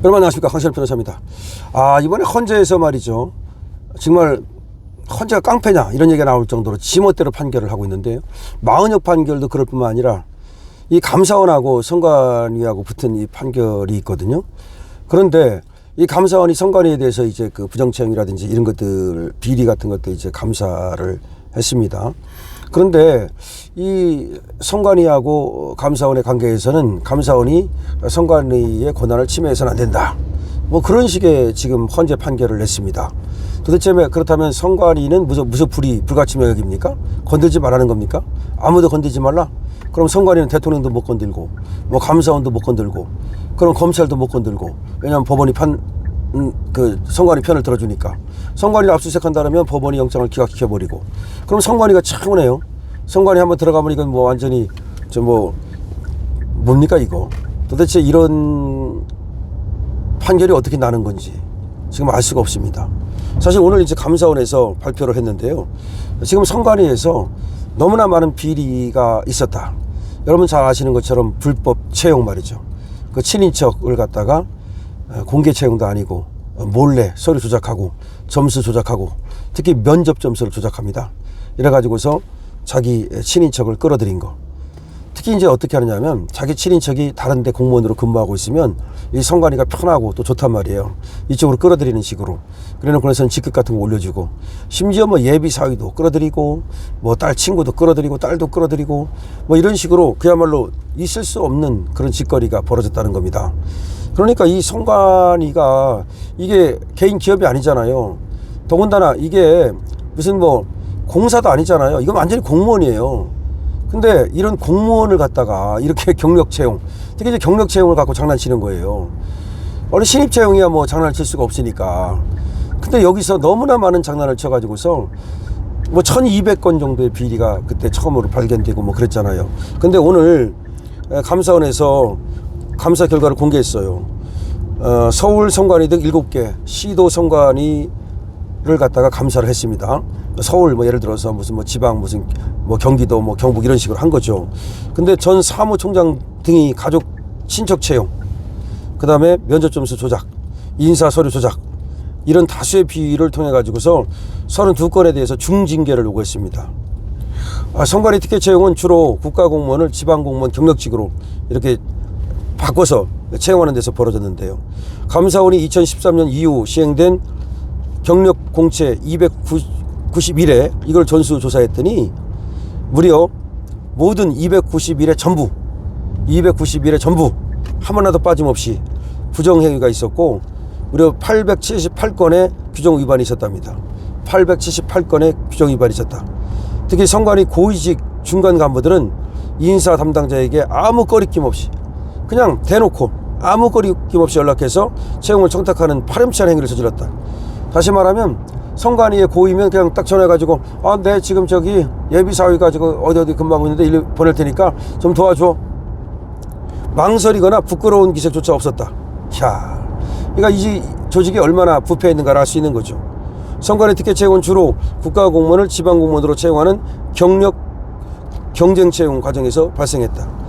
여러분 안녕하십니까, 강신일 변호사입니다. 이번에 헌재에서 말이죠, 정말 헌재가 깡패냐 이런 얘기가 나올 정도로 지멋대로 판결을 하고 있는데요, 마은혁 판결도 그럴 뿐만 아니라 이 감사원하고 선관위하고 붙은 이 판결이 있거든요. 그런데 이 감사원이 선관위에 대해서 이제 그 부정채용이라든지 이런 것들, 비리 같은 것들 이제 감사를 했습니다. 그런데 이 선관위하고 감사원의 관계에서는 감사원이 선관위의 권한을 침해해서는 안 된다, 뭐 그런 식의 지금 헌재 판결을 냈습니다. 도대체 그렇다면 선관위는 무슨 불가침의 영역입니까? 건들지 말라는 겁니까? 아무도 건들지 말라? 그럼 선관위는 대통령도 못 건들고, 뭐 감사원도 못 건들고, 그럼 검찰도 못 건들고, 왜냐하면 법원이 선관위 편을 들어주니까. 선관위를 압수수색한다면 법원이 영장을 기각시켜버리고, 그럼 선관위가 차고네요. 선관위 한번 들어가면 이건 뭐 완전히 뭡니까 이거? 도대체 이런 판결이 어떻게 나는 건지 지금 알 수가 없습니다. 사실 오늘 이제 감사원에서 발표를 했는데요, 지금 선관위에서 너무나 많은 비리가 있었다. 여러분 잘 아시는 것처럼 불법 채용 말이죠. 그 친인척을 갖다가 공개 채용도 아니고 몰래 서류 조작하고 점수 조작하고, 특히 면접 점수를 조작합니다. 이래가지고서 자기 친인척을 끌어들인 거. 특히 이제 어떻게 하느냐면, 자기 친인척이 다른 데 공무원으로 근무하고 있으면 이 선관위가 편하고 또 좋단 말이에요. 이쪽으로 끌어들이는 식으로. 그래놓고 나서는 직급 같은 거 올려주고, 심지어 뭐 예비 사위도 끌어들이고, 뭐 딸 친구도 끌어들이고, 딸도 끌어들이고, 뭐 이런 식으로 그야말로 있을 수 없는 그런 짓거리가 벌어졌다는 겁니다. 그러니까 이 선관위가 이게 개인 기업이 아니잖아요. 더군다나 이게 무슨 뭐 공사도 아니잖아요. 이건 완전히 공무원이에요. 근데 이런 공무원을 갖다가 이렇게 경력 채용, 특히 이제 경력 채용을 갖고 장난치는 거예요. 원래 신입 채용이야 뭐 장난을 칠 수가 없으니까. 근데 여기서 너무나 많은 장난을 쳐가지고서 뭐 1200건 정도의 비리가 그때 처음으로 발견되고 뭐 그랬잖아요. 근데 오늘 감사원에서 감사 결과를 공개했어요. 서울 선관위 등 7개 시도 선관위를 갖다가 감사를 했습니다. 서울 뭐 예를 들어서 무슨 뭐 지방 무슨 뭐 경기도 뭐 경북 이런 식으로 한 거죠. 근데 전 사무총장 등이 가족 친척 채용, 그 다음에 면접 점수 조작, 인사 서류 조작, 이런 다수의 비리를 통해 가지고서 32건에 대해서 중징계를 요구했습니다. 선관위 특혜 채용은 주로 국가공무원을 지방공무원 경력직으로 이렇게 바꿔서 채용하는 데서 벌어졌는데요, 감사원이 2013년 이후 시행된 경력 공채 291회 이걸 전수조사했더니 무려 모든 291회 전부 하나도 빠짐없이 부정행위가 있었고, 무려 878건의 규정 위반이 있었답니다. 878건의 규정 위반이 있었다. 특히 선관위 고위직 중간 간부들은 인사 담당자에게 아무 꺼리낌 없이 그냥 대놓고 아무 꺼리낌 없이 연락해서 채용을 청탁하는 파렴치한 행위를 저질렀다. 다시 말하면 선관위에 고이면 그냥 딱 전화해가지고 네 지금 저기 예비사위 가지고 어디 근무하고 있는데 일 보낼 테니까 좀 도와줘. 망설이거나 부끄러운 기색조차 없었다. 그러니까 이 조직이 얼마나 부패했는가를 알 수 있는 거죠. 선관위 특혜 채용은 주로 국가공무원을 지방공무원으로 채용하는 경쟁 채용 과정에서 발생했다.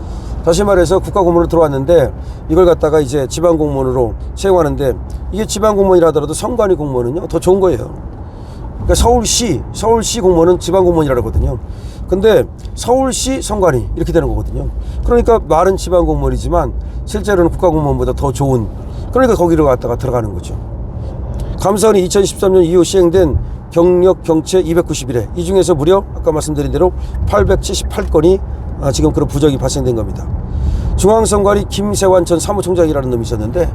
다시 말해서 국가공무원으로 들어왔는데 이걸 갖다가 이제 지방공무원으로 채용하는데, 이게 지방공무원이라 하더라도 선관위 공무원은요 더 좋은 거예요. 그러니까 서울시 공무원은 지방공무원이라 그러거든요. 근데 서울시 선관위 이렇게 되는 거거든요. 그러니까 말은 지방공무원이지만 실제로는 국가공무원보다 더 좋은, 그러니까 거기로 갖다가 들어가는 거죠. 감사원이 2013년 이후 시행된 경력 경채 291회, 이 중에서 무려 아까 말씀드린 대로 878건이 지금 그런 부정이 발생된 겁니다. 중앙선관위 김세환 전 사무총장이라는 놈이 있었는데,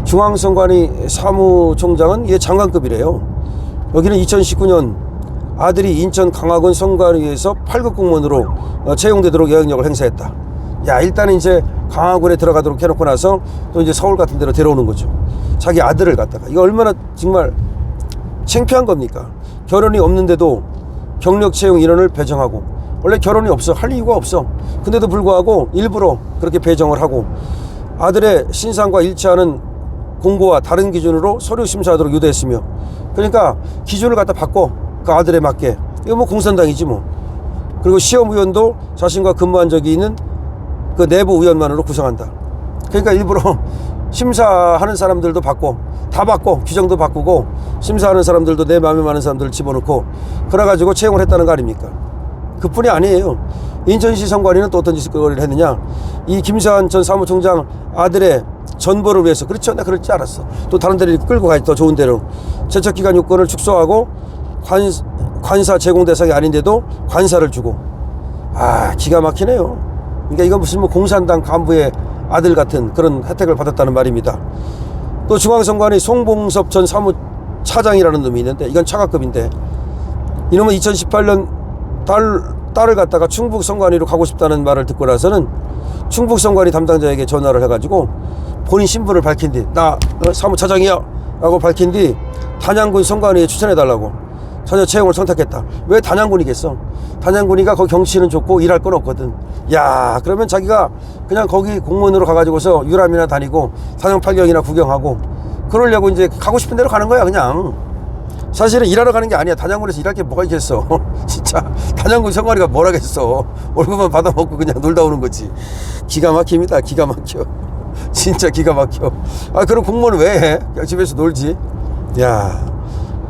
중앙선관위 사무총장은 이게 장관급이래요. 여기는 2019년 아들이 인천 강화군 선관위에서 8급 공무원으로 채용되도록 영향력을 행사했다. 일단은 이제 강화군에 들어가도록 해놓고 나서 또 이제 서울 같은 데로 데려오는 거죠. 자기 아들을 갖다가. 이거 얼마나 정말 창피한 겁니까? 결혼이 없는데도 경력 채용 인원을 배정하고, 원래 결혼이 없어, 할 이유가 없어. 근데도 불구하고 일부러 그렇게 배정을 하고, 아들의 신상과 일치하는 공고와 다른 기준으로 서류 심사하도록 유도했으며, 그러니까 기준을 갖다 바꿔 그 아들에 맞게. 이거 뭐 공산당이지 뭐. 그리고 시험위원도 자신과 근무한 적이 있는 그 내부 위원만으로 구성한다. 그러니까 일부러 심사하는 사람들도 바꿔, 다 바꿔, 규정도 바꾸고 심사하는 사람들도 내 마음에 맞는 사람들을 집어넣고 그래가지고 채용을 했다는 거 아닙니까? 그뿐이 아니에요. 인천시 선관위는 또 어떤 짓거리를 했느냐, 이 김세환 전 사무총장 아들의 전보를 위해서, 그렇죠, 내가 그럴 줄 알았어, 또 다른 데를 끌고 가야지, 더 좋은 데로. 제척기간 요건을 축소하고 관사 제공 대상이 아닌데도 관사를 주고, 기가 막히네요. 그러니까 이건 무슨 뭐 공산당 간부의 아들 같은 그런 혜택을 받았다는 말입니다. 또 중앙선관위 송봉섭 전 사무차장이라는 놈이 있는데, 이건 차관급인데, 이놈은 2018년 딸을 갖다가 충북선관위로 가고 싶다는 말을 듣고 나서는 충북선관위 담당자에게 전화를 해가지고 본인 신분을 밝힌 뒤, 나 사무차장이야 라고 밝힌 뒤 단양군 선관위에 추천해달라고 전혀 채용을 선택했다. 왜 단양군이겠어? 단양군이가 거기 경치는 좋고 일할 건 없거든. 야, 그러면 자기가 그냥 거기 공무원으로 가가지고서 유람이나 다니고 사냥팔경이나 구경하고 그러려고 이제 가고 싶은 대로 가는 거야 그냥. 사실은 일하러 가는 게 아니야. 단양군에서 일할 게 뭐가 있겠어. 진짜 단양군 선관위가 뭘 하겠어. 월급만 받아먹고 그냥 놀다 오는 거지. 기가 막힙니다. 기가 막혀. 진짜 기가 막혀. 그럼 공무원은 왜 해? 그냥 집에서 놀지. 야,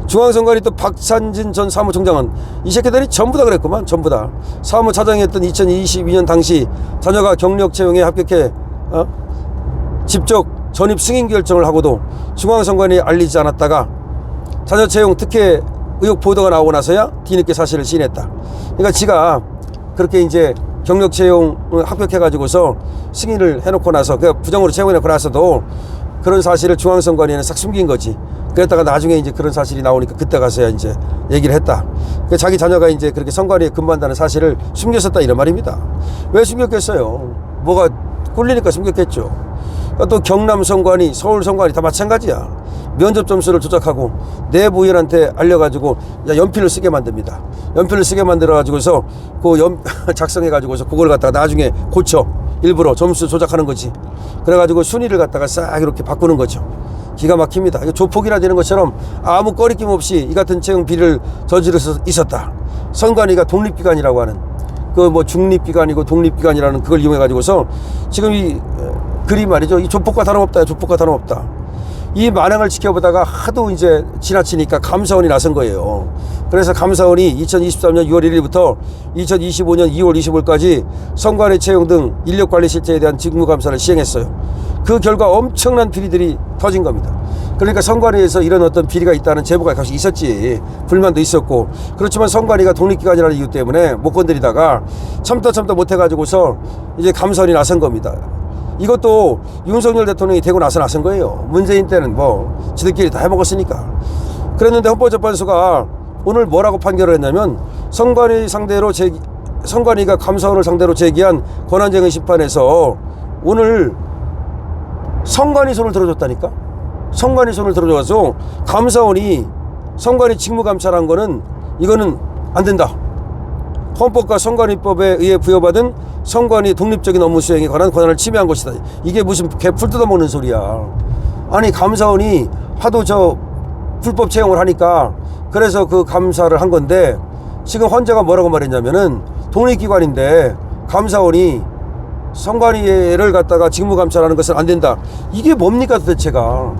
중앙선관위 또 박찬진 전 사무총장은 이 새끼들이 전부 다 그랬구만. 전부 다 사무차장이었던 2022년 당시 자녀가 경력 채용에 합격해 직접 전입 승인 결정을 하고도 중앙선관위에 알리지 않았다가 자녀 채용 특혜 의혹 보도가 나오고 나서야 뒤늦게 사실을 시인했다. 그러니까 지가 그렇게 이제 경력 채용 합격해가지고서 승인을 해놓고 나서 그 부정으로 채용해놓고 나서도 그런 사실을 중앙선관위에는 싹 숨긴 거지. 그랬다가 나중에 이제 그런 사실이 나오니까 그때 가서야 이제 얘기를 했다. 그러니까 자기 자녀가 이제 그렇게 선관위에 근무한다는 사실을 숨겼었다 이런 말입니다. 왜 숨겼겠어요? 뭐가 꿀리니까 숨겼겠죠. 그러니까 또 경남 선관위, 서울 선관위 다 마찬가지야. 면접 점수를 조작하고 내 부인한테 알려가지고 연필을 쓰게 만듭니다. 연필을 쓰게 만들어가지고서 작성해가지고서 그걸 갖다가 나중에 고쳐, 일부러 점수 조작하는 거지. 그래가지고 순위를 갖다가 싹 이렇게 바꾸는 거죠. 기가 막힙니다. 조폭이나 되는 것처럼 아무 꺼리낌 없이 이 같은 채용 비리를 저지를 수 있었다. 선관위가 독립기관이라고 하는 그 뭐 중립기관이고 독립기관이라는 그걸 이용해가지고서 지금 이 글이 말이죠. 이 조폭과 다름없다. 조폭과 다름없다. 이 만행을 지켜보다가 하도 이제 지나치니까 감사원이 나선 거예요. 그래서 감사원이 2023년 6월 1일부터 2025년 2월 25일까지 선관위 채용 등 인력관리 실태에 대한 직무감사를 시행했어요. 그 결과 엄청난 비리들이 터진 겁니다. 그러니까 선관위에서 이런 어떤 비리가 있다는 제보가 사실 있었지. 불만도 있었고. 그렇지만 선관위가 독립기관이라는 이유 때문에 못 건드리다가 참다 못해가지고서 이제 감사원이 나선 겁니다. 이것도 윤석열 대통령이 되고 나서 나선 거예요. 문재인 때는 뭐 지들끼리 다 해먹었으니까. 그랬는데 헌법재판소가 오늘 뭐라고 판결을 했냐면 선관위가 감사원을 상대로 제기한 권한쟁의 심판에서 오늘 선관위 손을 들어줬다니까. 선관위 손을 들어줘서 감사원이 선관위 직무감찰한 거는 이거는 안 된다. 헌법과 선관위법에 의해 부여받은 선관위 독립적인 업무 수행에 관한 권한을 침해한 것이다. 이게 무슨 개풀 뜯어먹는 소리야. 아니 감사원이 하도 저 불법 채용을 하니까 그래서 그 감사를 한 건데 지금 헌재가 뭐라고 말했냐면은 독립기관인데 감사원이 선관위를 갖다가 직무감찰하는 것은 안 된다. 이게 뭡니까 도대체가.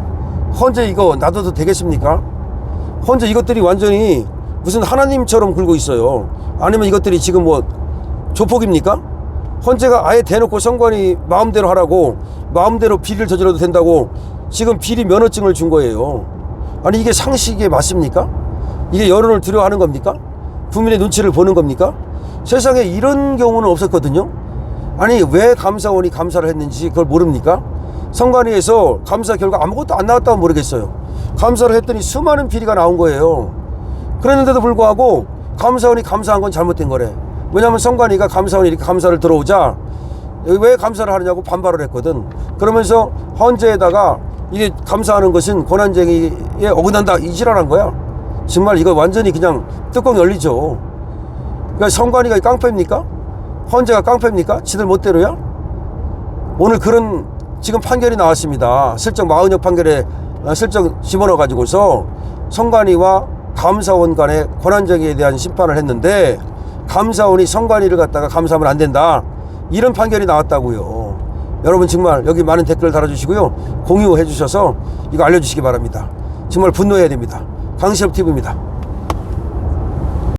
헌재 이거 놔둬도 되겠습니까? 헌재 이것들이 완전히 무슨 하나님처럼 굴고 있어요. 아니면 이것들이 지금 뭐 조폭입니까? 헌재가 아예 대놓고 선관위 마음대로 하라고 마음대로 비리를 저질러도 된다고 지금 비리 면허증을 준 거예요. 아니 이게 상식에 맞습니까? 이게 여론을 두려워하는 겁니까? 국민의 눈치를 보는 겁니까? 세상에 이런 경우는 없었거든요. 아니 왜 감사원이 감사를 했는지 그걸 모릅니까? 선관위에서 감사 결과 아무것도 안 나왔다고 모르겠어요. 감사를 했더니 수많은 비리가 나온 거예요. 그랬는데도 불구하고 감사원이 감사한 건 잘못된 거래. 왜냐하면 선관위가 감사원이 이렇게 감사를 들어오자 왜 감사를 하느냐고 반발을 했거든. 그러면서 헌재에다가 이게 감사하는 것은 권한쟁의에 어긋난다 이 지랄한 거야. 정말 이거 완전히 그냥 뚜껑 열리죠. 그러니까 선관위가 깡패입니까? 헌재가 깡패입니까? 지들 멋대로야? 오늘 그런 지금 판결이 나왔습니다. 슬쩍 마흔역 판결에 슬쩍 집어넣어 가지고서 선관위와 감사원 간의 권한쟁의에 대한 심판을 했는데 감사원이 선관위를 갖다가 감사하면 안 된다 이런 판결이 나왔다고요. 여러분 정말 여기 많은 댓글 달아주시고요. 공유해 주셔서 이거 알려주시기 바랍니다. 정말 분노해야 됩니다. 강시엽 TV입니다.